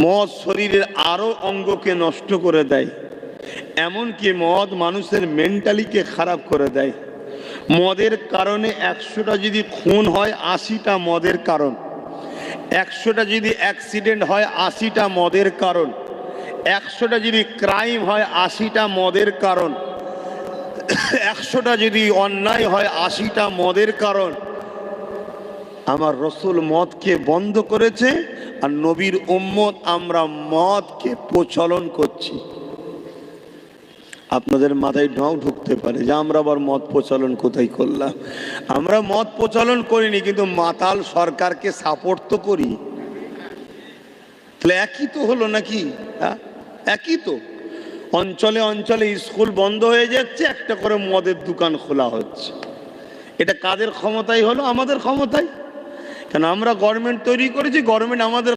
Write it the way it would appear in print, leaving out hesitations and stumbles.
মদ শরীরের আরো অঙ্গকে নষ্ট করে দেয়, এমনকি মদ মানুষের মেন্টালিকে খারাপ করে দেয়। মদের কারণে 100টা যদি খুন হয় 80টা মদের কারণ, 100টা যদি অ্যাক্সিডেন্ট হয় 80টা মদের কারণ, 100টা যদি ক্রাইম হয় 80টা মদের কারণ, 100টা যদি অন্যায় হয় 80টা মদের কারণ। আমার রসুল মদকে বন্ধ করেছে, আর নবীর উম্মত আমরা মদকে প্রচলন করছি। আপনাদের মাথায় ঢং ঢুকতে পারে যে আমরা আবার মদ প্রচলন কোথায় করলাম। আমরা মদ প্রচলন করিনি, কিন্তু মাতাল সরকারকে সাপোর্ট তো করি। তাহলে একই তো হলো নাকি? হ্যাঁ, একই তো। অঞ্চলে অঞ্চলে স্কুল বন্ধ হয়ে যাচ্ছে, একটা করে মদের দোকান খোলা হচ্ছে। এটা কাদের ক্ষমতায় হলো? আমাদের ক্ষমতায়। কেন আমরা গভর্নমেন্ট তৈরি করেছি, গভর্নমেন্ট আমাদের